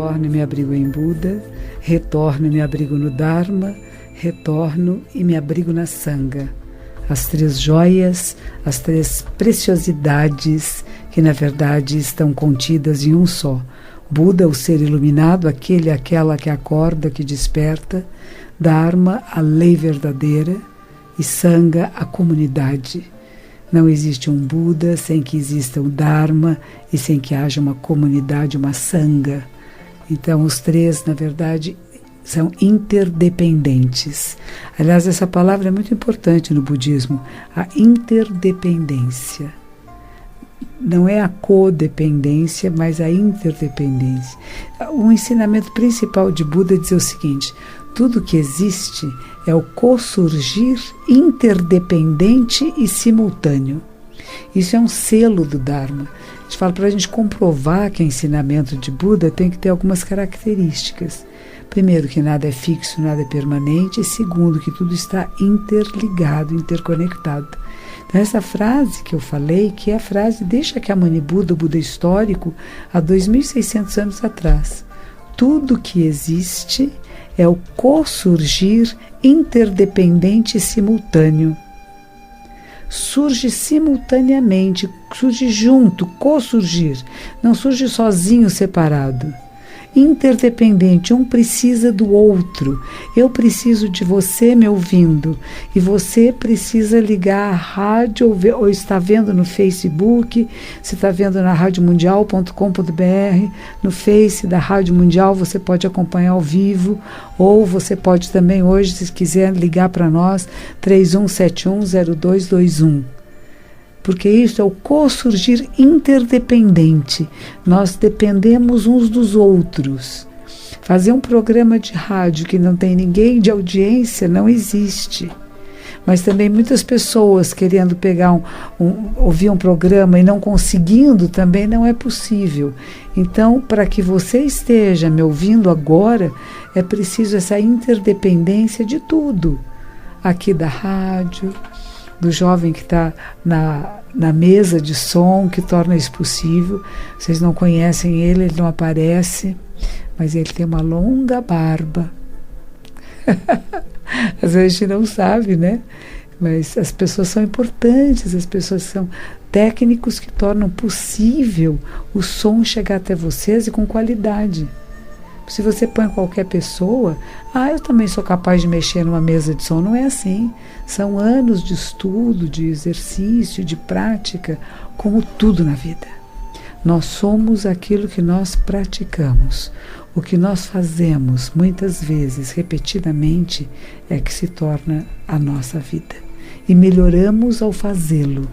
retorno e me abrigo em Buda, retorno e me abrigo no Dharma, retorno e me abrigo na Sangha. As 3 joias, as 3 preciosidades que na verdade estão contidas em um só. Buda, o ser iluminado, aquele, aquela que acorda, que desperta. Dharma, a lei verdadeira. E Sangha, a comunidade. Não existe um Buda sem que exista o Dharma e sem que haja uma comunidade, uma Sangha. Então, os 3, na verdade, são interdependentes. Aliás, essa palavra é muito importante no budismo, a interdependência. Não é a codependência, mas a interdependência. O ensinamento principal de Buda é dizer o seguinte: tudo que existe é o co-surgir interdependente e simultâneo. Isso é um selo do Dharma. A gente fala, para a gente comprovar que é ensinamento de Buda, tem que ter algumas características. Primeiro, que nada é fixo, nada é permanente. E segundo, que tudo está interligado, interconectado. Então, essa frase que eu falei, que é a frase de Shakyamuni Buda, o Buda histórico, há 2.600 anos atrás. Tudo que existe é o co-surgir interdependente e simultâneo. Surge simultaneamente, surge junto, co-surgir. Não surge sozinho, separado. Interdependente, um precisa do outro. Eu preciso de você me ouvindo e você precisa ligar a rádio ou está vendo no Facebook, se está vendo na radiomundial.com.br, no Face da Rádio Mundial você pode acompanhar ao vivo, ou você pode também hoje, se quiser, ligar para nós, 31710221. Porque isso é o co-surgir interdependente. Nós dependemos uns dos outros. Fazer um programa de rádio que não tem ninguém de audiência não existe. Mas também muitas pessoas querendo pegar ouvir um programa e não conseguindo também não é possível. Então, para que você esteja me ouvindo agora, é preciso essa interdependência de tudo. Aqui da rádio, do jovem que está na mesa de som, que torna isso possível. Vocês não conhecem ele, ele não aparece, mas ele tem uma longa barba. Às vezes a gente não sabe, né? Mas as pessoas são importantes, as pessoas são técnicos que tornam possível o som chegar até vocês e com qualidade. Se você põe qualquer pessoa, eu também sou capaz de mexer numa mesa de som. Não é assim. São anos de estudo, de exercício, de prática, como tudo na vida. Nós somos aquilo que nós praticamos. O que nós fazemos, muitas vezes, repetidamente, é que se torna a nossa vida. E melhoramos ao fazê-lo.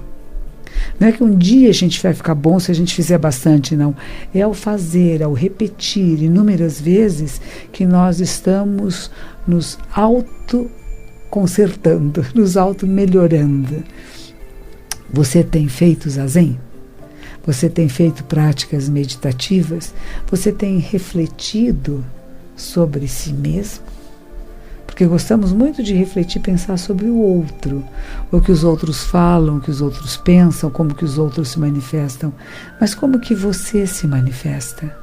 Não é que um dia a gente vai ficar bom se a gente fizer bastante, não. É ao fazer, ao repetir inúmeras vezes que nós estamos nos auto-consertando, nos auto-melhorando. Você tem feito zazen? Você tem feito práticas meditativas? Você tem refletido sobre si mesmo? Porque gostamos muito de refletir e pensar sobre o outro, o que os outros falam, o que os outros pensam, como que os outros se manifestam. Mas como que você se manifesta?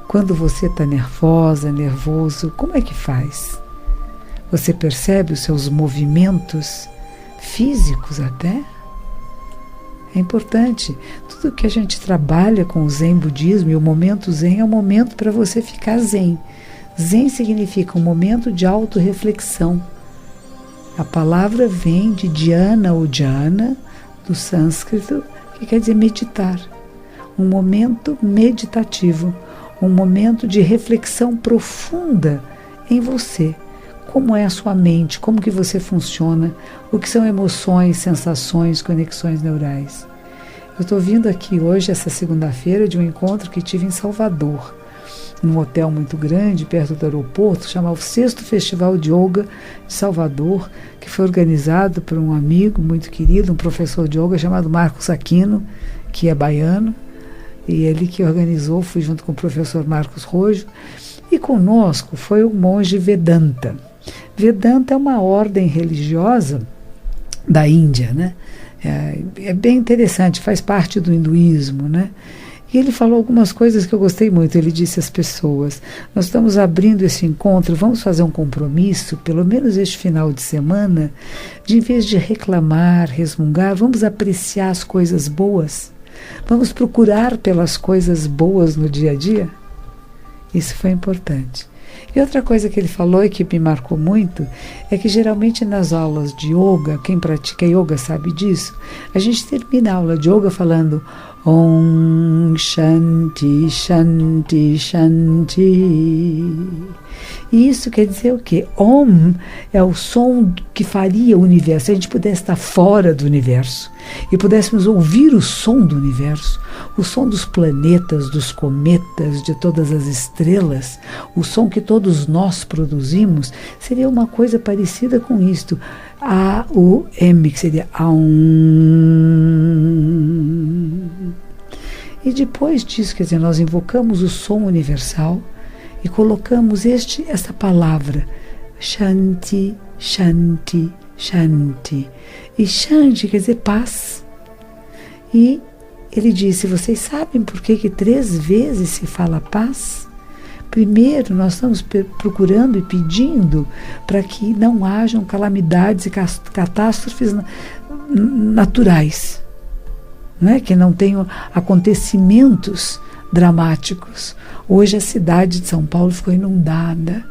Quando você está nervosa, nervoso, como é que faz? Você percebe os seus movimentos físicos até? É importante. Tudo que a gente trabalha com o Zen Budismo, e o momento Zen é um momento para você ficar Zen. Zen significa um momento de autorreflexão. A palavra vem de dhyana ou dhyana, do sânscrito, que quer dizer meditar. Um momento meditativo, um momento de reflexão profunda em você. Como é a sua mente, como que você funciona, o que são emoções, sensações, conexões neurais. Eu estou vindo aqui hoje, essa segunda-feira, de um encontro que tive em Salvador, num hotel muito grande, perto do aeroporto, chamado o 6º Festival de Yoga de Salvador, que foi organizado por um amigo muito querido, um professor de yoga chamado Marcos Aquino, que é baiano, e ele que organizou, fui junto com o professor Marcos Rojo, e conosco foi o monge Vedanta. Vedanta é uma ordem religiosa da Índia, né? É bem interessante, faz parte do hinduísmo, né? E ele falou algumas coisas que eu gostei muito. Ele disse às pessoas: nós estamos abrindo esse encontro, vamos fazer um compromisso, pelo menos este final de semana, de, em vez de reclamar, resmungar, vamos apreciar as coisas boas, vamos procurar pelas coisas boas no dia a dia. Isso foi importante. E outra coisa que ele falou e que me marcou muito é que geralmente nas aulas de yoga, quem pratica yoga sabe disso, a gente termina a aula de yoga falando Om Shanti Shanti Shanti. E isso quer dizer o quê? Om é o som que faria o universo. Se a gente pudesse estar fora do universo e pudéssemos ouvir o som do universo, o som dos planetas, dos cometas, de todas as estrelas, o som que todos nós produzimos, seria uma coisa parecida com isto. A-U-M, que seria Aum. E depois disso, quer dizer, nós invocamos o som universal e colocamos essa palavra, Shanti, Shanti, Shanti. E Shanti quer dizer paz. E ele disse, vocês sabem por que 3 vezes se fala paz? Primeiro, nós estamos procurando e pedindo para que não hajam calamidades e catástrofes naturais, né? Que não tenham acontecimentos dramáticos. Hoje a cidade de São Paulo ficou inundada.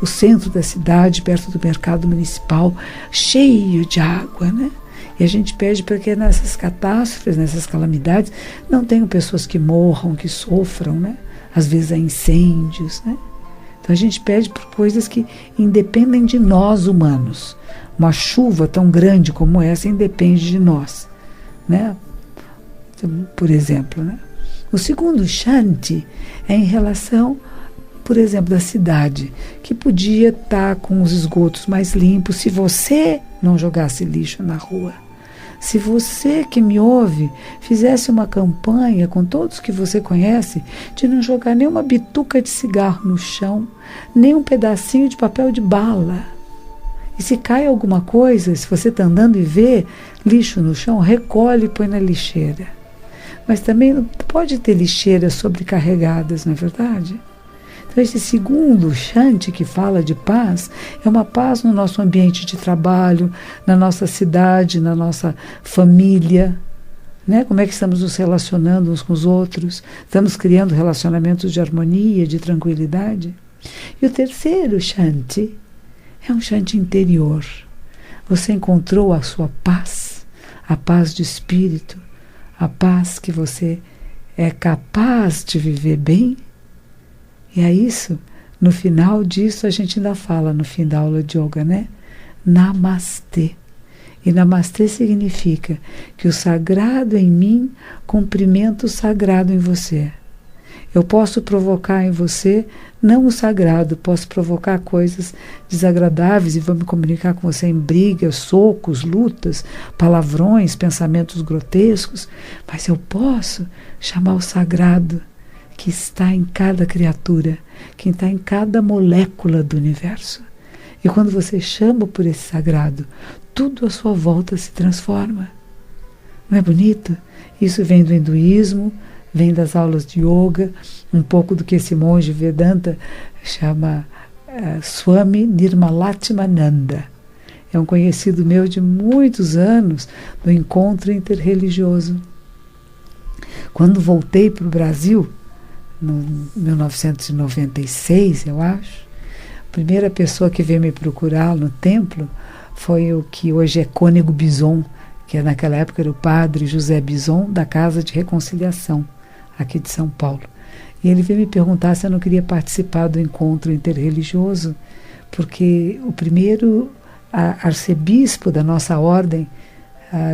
O centro da cidade, perto do mercado municipal, cheio de água, né? E a gente pede para que nessas catástrofes, nessas calamidades, não tenham pessoas que morram, que sofram, né? Às vezes há incêndios, né? Então a gente pede por coisas que independem de nós humanos. Uma chuva tão grande como essa independe de nós, né? Por exemplo, né? O segundo Shanti é em relação, por exemplo, da cidade, que podia estar com os esgotos mais limpos se você não jogasse lixo na rua. Se você que me ouve fizesse uma campanha com todos que você conhece de não jogar nenhuma bituca de cigarro no chão, nem um pedacinho de papel de bala. E se cai alguma coisa, se você está andando e vê lixo no chão, recolhe e põe na lixeira. Mas também não pode ter lixeiras sobrecarregadas, não é verdade? Então, esse segundo Shanti que fala de paz é uma paz no nosso ambiente de trabalho, na nossa cidade, na nossa família, né? Como é que estamos nos relacionando uns com os outros? Estamos criando relacionamentos de harmonia, de tranquilidade? E o terceiro Shanti é um Shanti interior. Você encontrou a sua paz, a paz de espírito, a paz que você é capaz de viver bem? E é isso, no final disso a gente ainda fala, no fim da aula de yoga, né? Namastê. E Namastê significa que o sagrado em mim cumprimenta o sagrado em você. Eu posso provocar em você, não o sagrado, posso provocar coisas desagradáveis e vou me comunicar com você em brigas, socos, lutas, palavrões, pensamentos grotescos, mas eu posso chamar o sagrado que está em cada criatura, que está em cada molécula do universo. E quando você chama por esse sagrado, tudo à sua volta se transforma. Não é bonito? Isso vem do hinduísmo, vem das aulas de yoga, um pouco do que esse monge Vedanta chama Swami Nirmalatmananda. É um conhecido meu de muitos anos do encontro interreligioso. Quando voltei para o Brasil, em 1996, eu acho, a primeira pessoa que veio me procurar no templo foi o que hoje é Cônego Bison, que naquela época era o padre José Bison, da Casa de Reconciliação, aqui de São Paulo. E ele veio me perguntar se eu não queria participar do encontro interreligioso, porque o primeiro arcebispo da nossa ordem,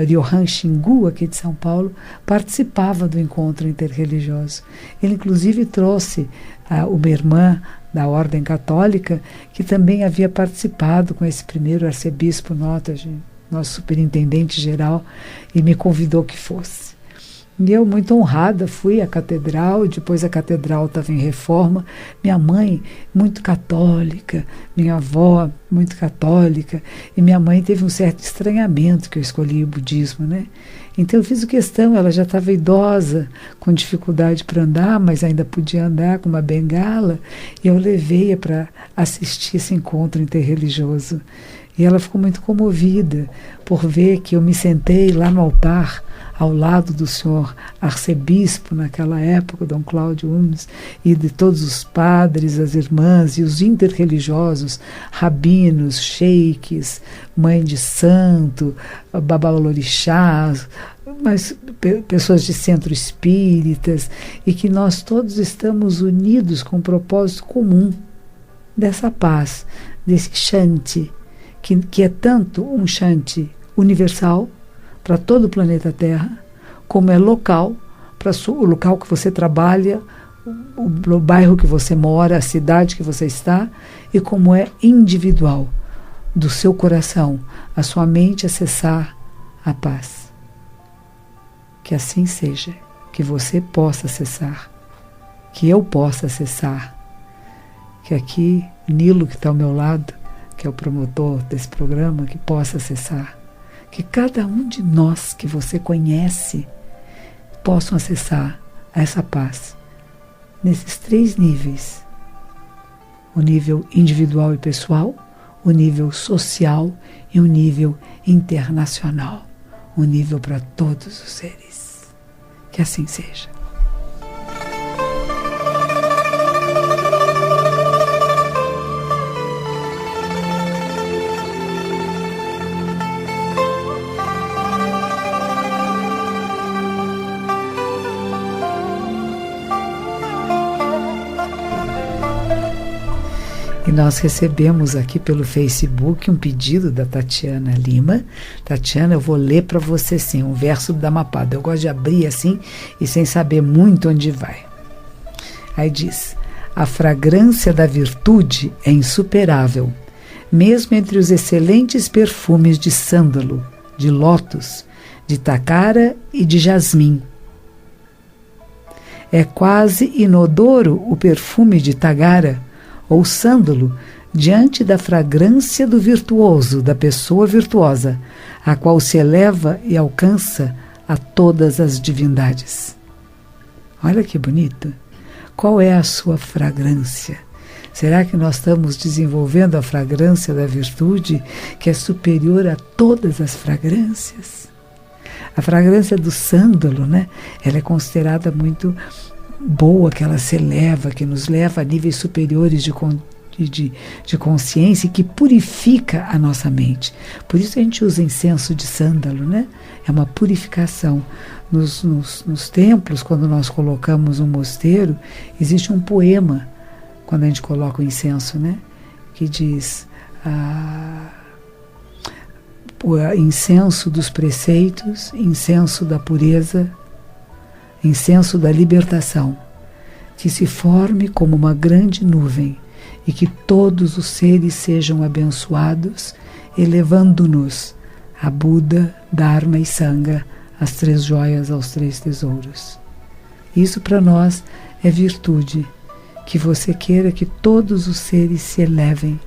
Ryohan Shingu, aqui de São Paulo, participava do encontro interreligioso. Ele, inclusive, trouxe uma irmã da ordem católica que também havia participado com esse primeiro arcebispo, nosso superintendente geral, e me convidou que fosse. E eu, muito honrada, fui à catedral. Depois a catedral estava em reforma. Minha mãe, muito católica, minha avó, muito católica, e minha mãe teve um certo estranhamento que eu escolhi o budismo, né? Então eu fiz questão, ela já estava idosa, com dificuldade para andar, mas ainda podia andar com uma bengala, e eu levei-a para assistir esse encontro interreligioso. E ela ficou muito comovida por ver que eu me sentei lá no altar, ao lado do senhor arcebispo, naquela época, Dom Cláudio Umes, e de todos os padres, as irmãs e os interreligiosos, rabinos, sheiks, mãe de santo, babalorixás, mas pessoas de centro espíritas, e que nós todos estamos unidos com um propósito comum dessa paz, desse Shanti, que é tanto um Shanti universal, para todo o planeta Terra, como é local, para o local que você trabalha, o bairro que você mora, a cidade que você está, e como é individual, do seu coração, a sua mente acessar a paz. Que assim seja, que você possa acessar, que eu possa acessar, que aqui, Nilo, que está ao meu lado, que é o promotor desse programa, que possa acessar, que cada um de nós que você conhece possam acessar essa paz nesses 3 níveis: o nível individual e pessoal, o nível social e o nível internacional, o nível para todos os seres. Que assim seja. E nós recebemos aqui pelo Facebook um pedido da Tatiana Lima. Tatiana, eu vou ler para você sim, um verso do Dhammapada. Eu gosto de abrir assim e sem saber muito onde vai. Aí diz: a fragrância da virtude é insuperável, mesmo entre os excelentes perfumes de sândalo, de lótus, de tacara e de jasmim. É quase inodoro o perfume de tagara ou sândalo, diante da fragrância do virtuoso, da pessoa virtuosa, a qual se eleva e alcança a todas as divindades. Olha que bonito! Qual é a sua fragrância? Será que nós estamos desenvolvendo a fragrância da virtude, que é superior a todas as fragrâncias? A fragrância do sândalo, né? Ela é considerada muito boa, que ela se eleva, que nos leva a níveis superiores de consciência e que purifica a nossa mente. Por isso a gente usa incenso de sândalo, né? É uma purificação. Nos templos, quando nós colocamos um mosteiro, existe um poema, quando a gente coloca o incenso, né? Que diz: incenso dos preceitos, incenso da pureza, incenso da libertação, que se forme como uma grande nuvem e que todos os seres sejam abençoados, elevando-nos a Buda, Dharma e Sangha, as 3 joias aos 3 tesouros. Isso para nós é virtude, que você queira que todos os seres se elevem.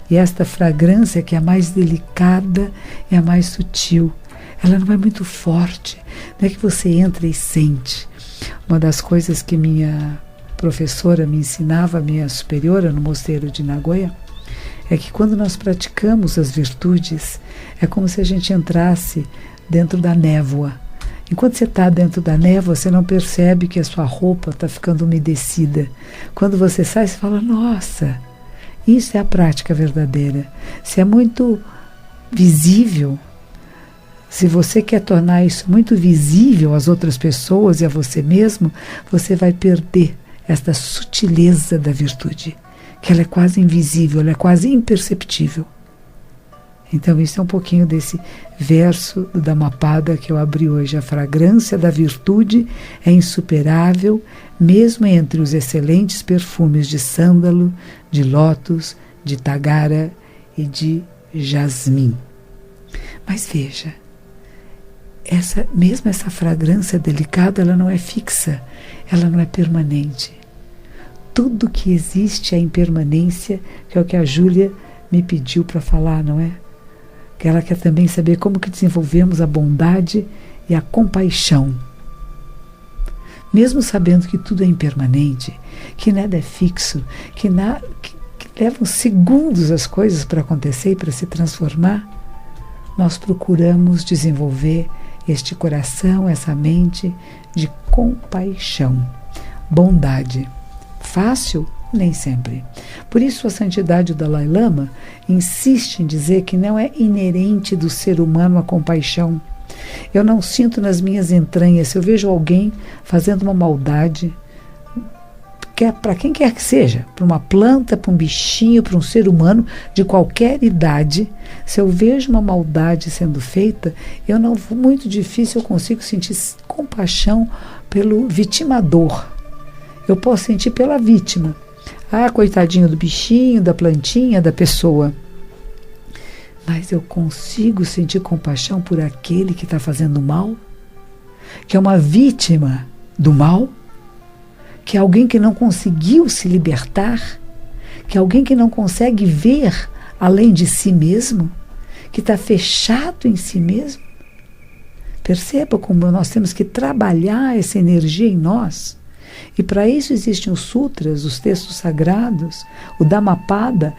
E esta fragrância, que é a mais delicada e a mais sutil, ela não é muito forte, não é que você entra e sente. Uma das coisas que minha professora me ensinava, minha superiora no mosteiro de Nagoya, é que quando nós praticamos as virtudes, é como se a gente entrasse dentro da névoa. Enquanto você está dentro da névoa, você não percebe que a sua roupa está ficando umedecida. Quando você sai, você fala: nossa, isso é a prática verdadeira. Se é muito visível, se você quer tornar isso muito visível às outras pessoas e a você mesmo, você vai perder esta sutileza da virtude, que ela é quase invisível, ela é quase imperceptível. Então isso é um pouquinho desse verso do Dhammapada que eu abri hoje. A fragrância da virtude é insuperável, mesmo entre os excelentes perfumes de sândalo, de lótus, de tagara e de jasmim. Mas veja, mesmo essa fragrância delicada, ela não é fixa, ela não é permanente. Tudo que existe é impermanência, que é o que a Júlia me pediu para falar, não é? Que ela quer também saber como que desenvolvemos a bondade e a compaixão. Mesmo sabendo que tudo é impermanente, que nada é fixo, que levam segundos as coisas para acontecer e para se transformar, nós procuramos desenvolver este coração, essa mente de compaixão, bondade. Fácil? Nem sempre. Por isso a santidade do Dalai Lama insiste em dizer que não é inerente do ser humano a compaixão. Eu não sinto nas minhas entranhas, se eu vejo alguém fazendo uma maldade, para quem quer que seja, para uma planta, para um bichinho, para um ser humano de qualquer idade, se eu vejo uma maldade sendo feita, muito difícil eu consigo sentir compaixão pelo vitimador. Eu posso sentir pela vítima. Ah, coitadinho do bichinho, da plantinha, da pessoa. Mas eu consigo sentir compaixão por aquele que está fazendo mal, que é uma vítima do mal, que é alguém que não conseguiu se libertar, que é alguém que não consegue ver além de si mesmo, que está fechado em si mesmo. Perceba como nós temos que trabalhar essa energia em nós. E para isso existem os sutras, os textos sagrados. O Dhammapada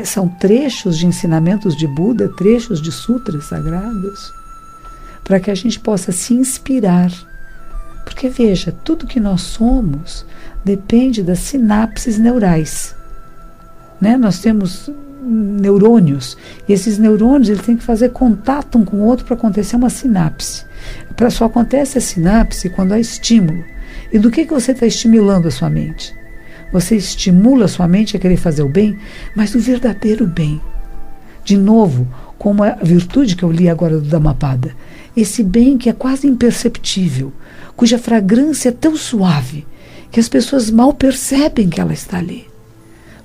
são trechos de ensinamentos de Buda, trechos de sutras sagrados, para que a gente possa se inspirar. Porque veja, tudo que nós somos depende das sinapses neurais. Né? Nós temos neurônios, e esses neurônios eles têm que fazer contato um com o outro para acontecer uma sinapse. Só acontece a sinapse quando há estímulo. E do que você está estimulando a sua mente? Você estimula a sua mente a querer fazer o bem, mas o verdadeiro bem. De novo, como a virtude que eu li agora do Dhammapada, esse bem que é quase imperceptível, cuja fragrância é tão suave que as pessoas mal percebem que ela está ali.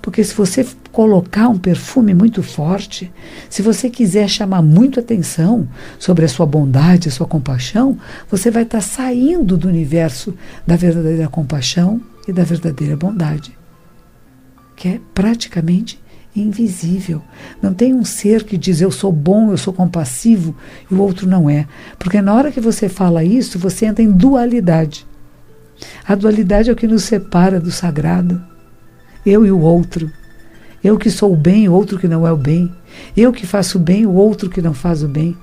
Porque se você colocar um perfume muito forte, se você quiser chamar muito atenção sobre a sua bondade, a sua compaixão, você vai estar saindo do universo da verdadeira compaixão e da verdadeira bondade, que é praticamente invisível. Não tem um ser que diz eu sou bom, eu sou compassivo e o outro não é. Porque na hora que você fala isso, você entra em dualidade. A dualidade é o que nos separa do sagrado. Eu e o outro. Eu que sou o bem, o outro que não é o bem. Eu que faço o bem, o outro que não faz o bem.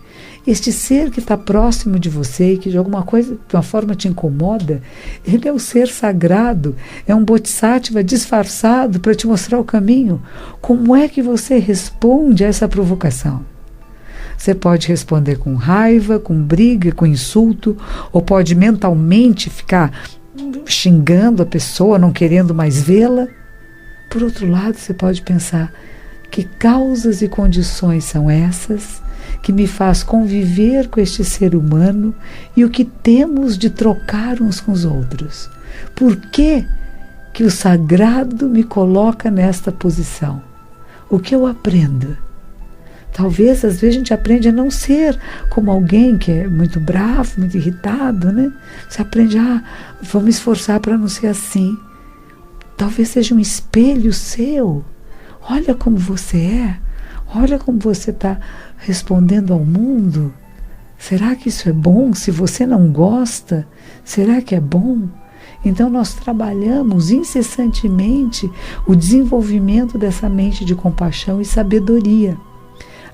Este ser que está próximo de você e que de alguma coisa, de uma forma te incomoda, ele é o ser sagrado, é um bodhisattva disfarçado para te mostrar o caminho. Como é que você responde a essa provocação? Você pode responder com raiva, com briga, com insulto, ou pode mentalmente ficar xingando a pessoa, não querendo mais vê-la. Por outro lado, você pode pensar, que causas e condições são essas que me faz conviver com este ser humano e o que temos de trocar uns com os outros? Por que o sagrado me coloca nesta posição? O que eu aprendo? Talvez, às vezes, a gente aprende a não ser como alguém que é muito bravo, muito irritado, né? Você aprende, vou me esforçar para não ser assim. Talvez seja um espelho seu. Olha como você é. Olha como você está respondendo ao mundo. Será que isso é bom? Se você não gosta, será que é bom? Então nós trabalhamos incessantemente o desenvolvimento dessa mente de compaixão e sabedoria.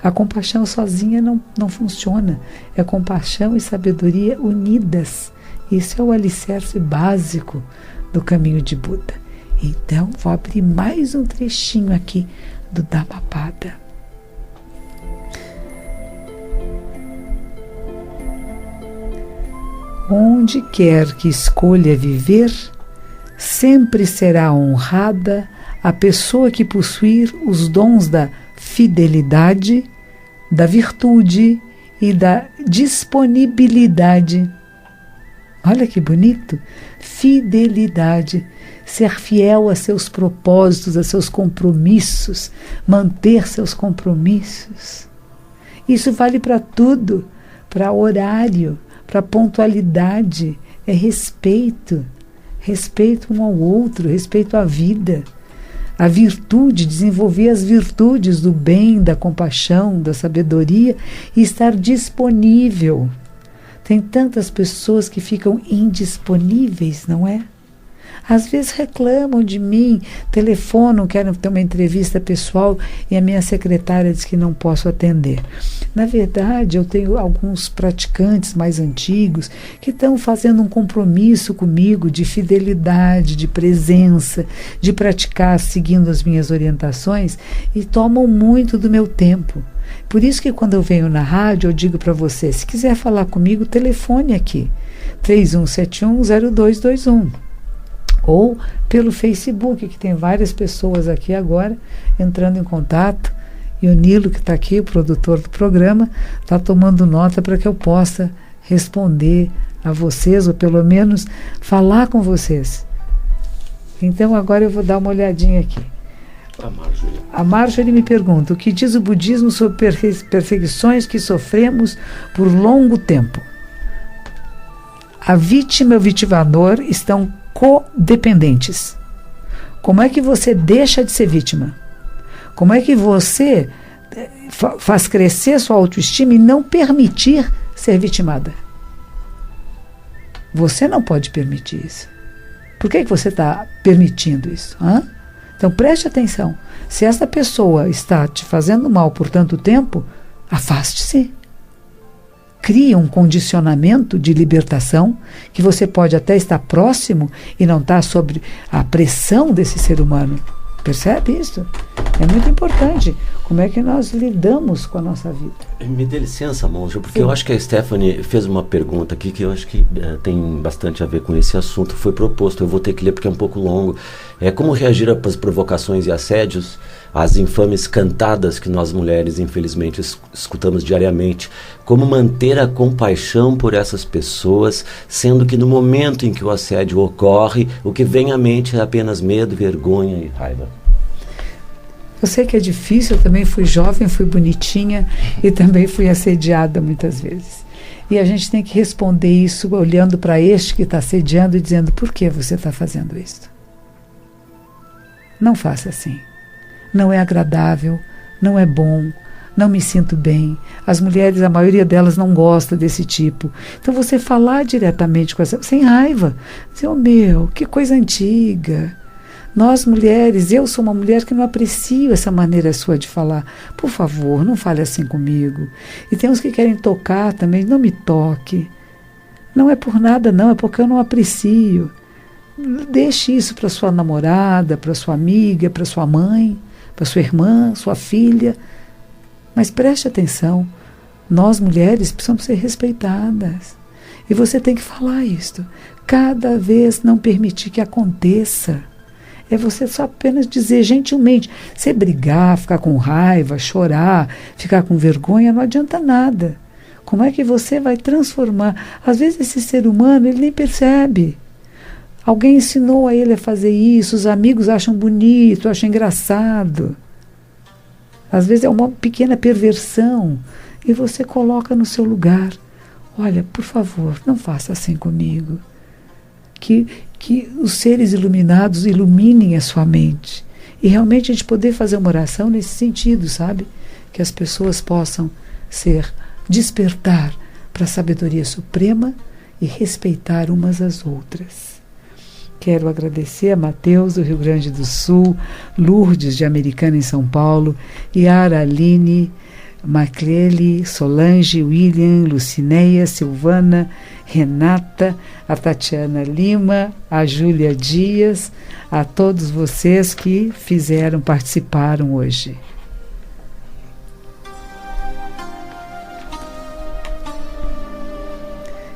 A compaixão sozinha não funciona. É compaixão e sabedoria unidas. Isso é o alicerce básico do caminho de Buda. Então, vou abrir mais um trechinho aqui do Dhammapada. Onde quer que escolha viver, sempre será honrada a pessoa que possuir os dons da fidelidade, da virtude e da disponibilidade. Olha que bonito! Fidelidade. Ser fiel a seus propósitos, a seus compromissos, manter seus compromissos. Isso vale para tudo, para horário, para pontualidade, é respeito. Respeito um ao outro, respeito à vida. A virtude, desenvolver as virtudes do bem, da compaixão, da sabedoria e estar disponível. Tem tantas pessoas que ficam indisponíveis, não é? Às vezes reclamam de mim, telefonam, querem ter uma entrevista pessoal e a minha secretária diz que não posso atender. Na verdade, eu tenho alguns praticantes mais antigos que estão fazendo um compromisso comigo de fidelidade, de presença, de praticar seguindo as minhas orientações e tomam muito do meu tempo. Por isso que quando eu venho na rádio, eu digo para você, se quiser falar comigo, telefone aqui, 3171-0221. Ou pelo Facebook, que tem várias pessoas aqui agora entrando em contato. E o Nilo, que está aqui, o produtor do programa, está tomando nota para que eu possa responder a vocês, ou pelo menos falar com vocês. Então agora eu vou dar uma olhadinha aqui. A Marjorie me pergunta, o que diz o budismo sobre perseguições que sofremos por longo tempo? A vítima e o vitimador estão codependentes. Como é que você deixa de ser vítima? Como é que você faz crescer sua autoestima e não permitir ser vitimada? Você não pode permitir isso. Por que você está permitindo isso? Então preste atenção. Se essa pessoa está te fazendo mal por tanto tempo, afaste-se. Cria um condicionamento de libertação, que você pode até estar próximo e não estar sob a pressão desse ser humano. Percebe isso? É muito importante. Como é que nós lidamos com a nossa vida? Me dê licença, monja, porque eu acho que a Stephanie fez uma pergunta aqui que eu acho que tem bastante a ver com esse assunto. Foi proposto, eu vou ter que ler porque é um pouco longo. Como reagir às provocações e assédios, às infames cantadas que nós mulheres, infelizmente, escutamos diariamente. Como manter a compaixão por essas pessoas, sendo que no momento em que o assédio ocorre, o que vem à mente é apenas medo, vergonha e raiva. Eu sei que é difícil, eu também fui jovem, fui bonitinha e também fui assediada muitas vezes. E a gente tem que responder isso olhando para este que está assediando e dizendo, por que você está fazendo isso? Não faça assim. Não é agradável, não é bom, não me sinto bem. As mulheres, a maioria delas não gosta desse tipo. Então você falar diretamente com essa, sem raiva, dizer, meu, que coisa antiga. Nós mulheres, eu sou uma mulher que não aprecio essa maneira sua de falar. Por favor, não fale assim comigo. E tem uns que querem tocar também, não me toque. Não é por nada não, é porque eu não aprecio. Deixe isso para sua namorada, para sua amiga, para sua mãe, para sua irmã, sua filha. Mas preste atenção, nós mulheres precisamos ser respeitadas. E você tem que falar isto. Cada vez não permitir que aconteça. É você só apenas dizer gentilmente. Você brigar, ficar com raiva, chorar, ficar com vergonha, não adianta nada. Como é que você vai transformar? Às vezes esse ser humano, ele nem percebe. Alguém ensinou a ele a fazer isso, os amigos acham bonito, acham engraçado. Às vezes é uma pequena perversão e você coloca no seu lugar. Olha, por favor, não faça assim comigo. Que os seres iluminados iluminem a sua mente. E realmente a gente poder fazer uma oração nesse sentido, sabe? Que as pessoas possam despertar para a sabedoria suprema e respeitar umas às outras. Quero agradecer a Mateus, do Rio Grande do Sul, Lourdes, de Americana, em São Paulo, Yara Aline, Maclele, Solange, William, Lucineia, Silvana, Renata, a Tatiana Lima, a Júlia Dias, a todos vocês que participaram hoje.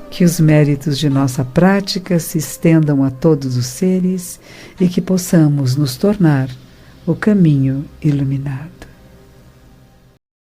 Que os méritos de nossa prática se estendam a todos os seres e que possamos nos tornar o caminho iluminado.